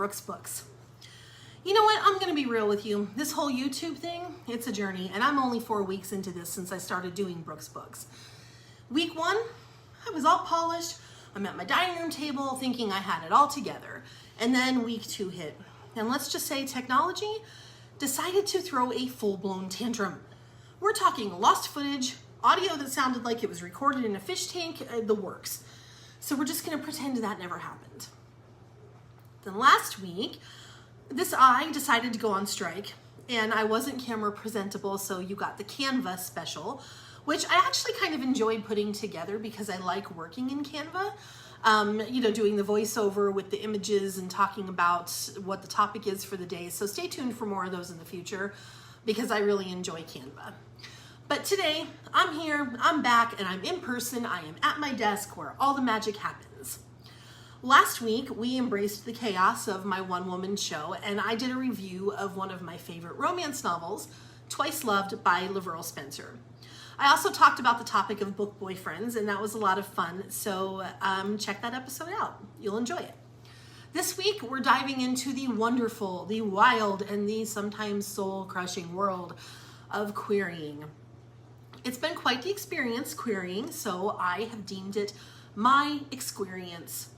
Brooke's books. You know what? I'm going to be real with you. This whole YouTube thing, it's a journey, and I'm only 4 weeks into this since I started doing Brooke's books. Week 1, I was all polished. I'm at my dining room table thinking I had it all together. And then week 2 hit. And let's just say technology decided to throw a full-blown tantrum. We're talking lost footage, audio that sounded like it was recorded in a fish tank, the works. So we're just going to pretend that never happened. Then last week, this eye decided to go on strike, and I wasn't camera presentable, so you got the Canva special, which I actually kind of enjoyed putting together because I like working in Canva. Doing the voiceover with the images and talking about what the topic is for the day. So stay tuned for more of those in the future because I really enjoy Canva. But today, I'm here, I'm back, and I'm in person. I am at my desk where all the magic happens. Last week, we embraced the chaos of my one-woman show, and I did a review of one of my favorite romance novels, Twice Loved by Laverl Spencer. I also talked about the topic of book boyfriends, and that was a lot of fun, so check that episode out. You'll enjoy it. This week, we're diving into the wonderful, the wild, and the sometimes soul-crushing world of querying. It's been quite the experience querying, so I have deemed it my Exquerience.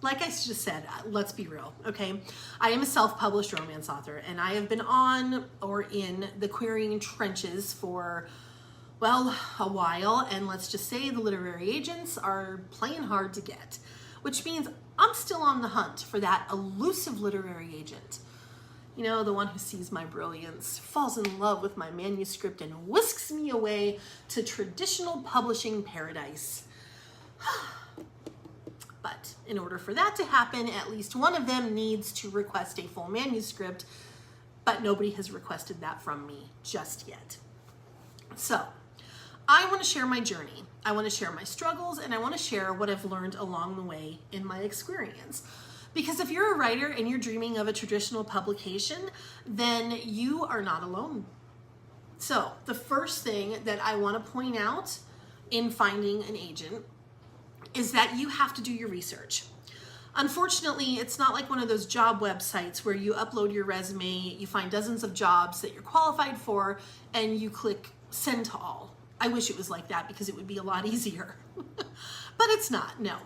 Like I just said, let's be real, okay? I am a self-published romance author, and I have been on or in the querying trenches for, well, a while, and let's just say the literary agents are playing hard to get, which means I'm still on the hunt for that elusive literary agent. You know, the one who sees my brilliance, falls in love with my manuscript, and whisks me away to traditional publishing paradise. But in order for that to happen, at least one of them needs to request a full manuscript, but nobody has requested that from me just yet. So, I want to share my journey. I want to share my struggles, and I want to share what I've learned along the way in my experience. Because if you're a writer and you're dreaming of a traditional publication, then you are not alone. So the first thing that I want to point out in finding an agent is that you have to do your research. Unfortunately, it's not like one of those job websites where you upload your resume, you find dozens of jobs that you're qualified for, and you click send to all. I wish it was like that because it would be a lot easier. But it's not, no.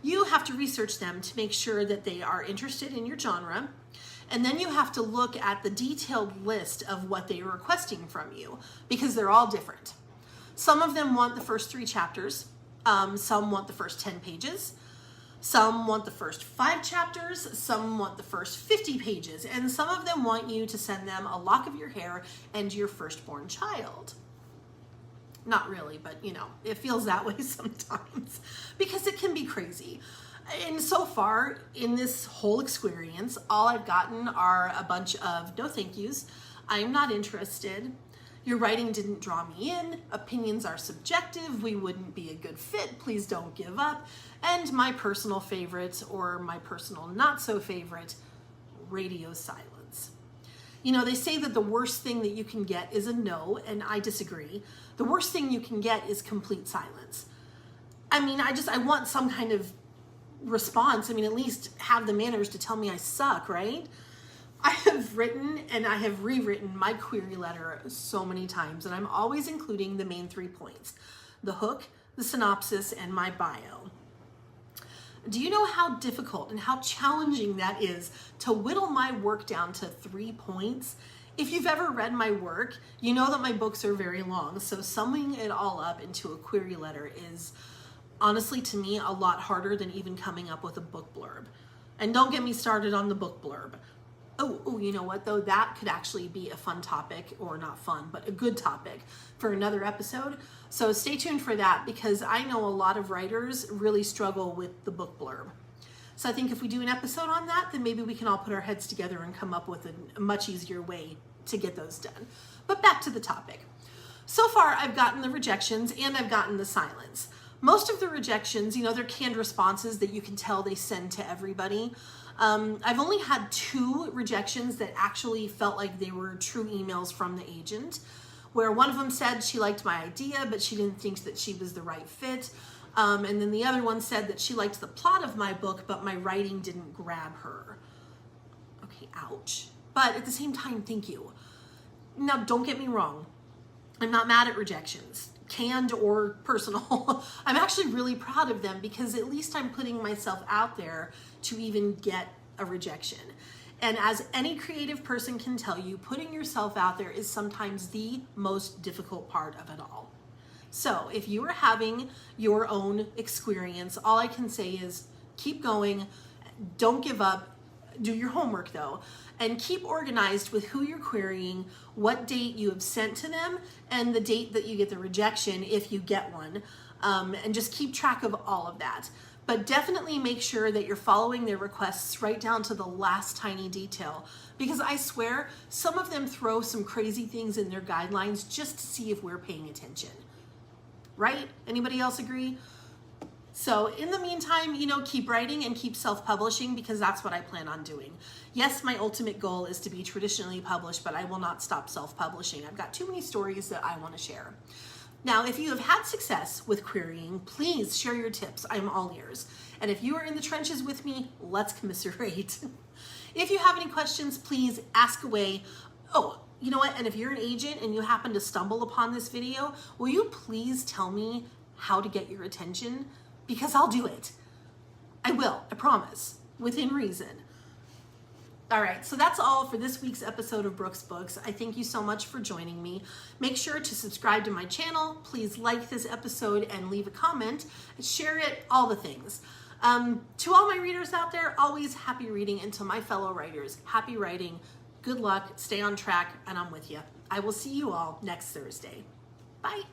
You have to research them to make sure that they are interested in your genre, and then you have to look at the detailed list of what they are requesting from you because they're all different. Some of them want the first 3 chapters, some want the first 10 pages, some want the first 5 chapters, some want the first 50 pages, and some of them want you to send them a lock of your hair and your firstborn child. Not really, but you know, it feels that way sometimes because it can be crazy. And so far in this whole experience, all I've gotten are a bunch of no thank yous. I am not interested. Your writing didn't draw me in. Opinions are subjective. We wouldn't be a good fit. Please don't give up. And my personal favorite, or my personal not so favorite, radio silence. You know, they say that the worst thing that you can get is a no, and I disagree. The worst thing you can get is complete silence. I mean, I want some kind of response. I mean, at least have the manners to tell me I suck, right? I have written and I have rewritten my query letter so many times, and I'm always including the main 3 points: the hook, the synopsis, and my bio. Do you know how difficult and how challenging that is to whittle my work down to 3 points? If you've ever read my work, you know that my books are very long, so summing it all up into a query letter is honestly, to me, a lot harder than even coming up with a book blurb. And don't get me started on the book blurb. Oh, you know what though? That could actually be a fun topic, or not fun, but a good topic for another episode. So stay tuned for that because I know a lot of writers really struggle with the book blurb. So I think if we do an episode on that, then maybe we can all put our heads together and come up with a much easier way to get those done. But back to the topic. So far, I've gotten the rejections and I've gotten the silence. Most of the rejections, you know, they're canned responses that you can tell they send to everybody. I've only had 2 rejections that actually felt like they were true emails from the agent, where one of them said she liked my idea, but she didn't think that she was the right fit. And then the other one said that she liked the plot of my book, but my writing didn't grab her. ouch. But at the same time, thank you. Now, don't get me wrong. I'm not mad at rejections, canned or personal. I'm actually really proud of them because at least I'm putting myself out there to even get a rejection. And as any creative person can tell you, putting yourself out there is sometimes the most difficult part of it all. So if you are having your own experience, all I can say is keep going, don't give up, do your homework though, and keep organized with who you're querying, what date you have sent to them, and the date that you get the rejection if you get one, and just keep track of all of that. But definitely make sure that you're following their requests right down to the last tiny detail, because I swear some of them throw some crazy things in their guidelines just to see if we're paying attention. Right? Anybody else agree? So in the meantime, keep writing and keep self-publishing because that's what I plan on doing. Yes, my ultimate goal is to be traditionally published, but I will not stop self-publishing. I've got too many stories that I want to share. Now, if you have had success with querying, please share your tips. I'm all ears. And if you are in the trenches with me, let's commiserate. If you have any questions, please ask away. Oh, you know what? And if you're an agent and you happen to stumble upon this video, will you please tell me how to get your attention? Because I'll do it. I will, I promise, within reason. All right, so that's all for this week's episode of Brooke's Books. I thank you so much for joining me. Make sure to subscribe to my channel. Please like this episode and leave a comment. Share it, all the things. To all my readers out there, always happy reading. And to my fellow writers, happy writing. Good luck, stay on track, and I'm with you. I will see you all next Thursday. Bye.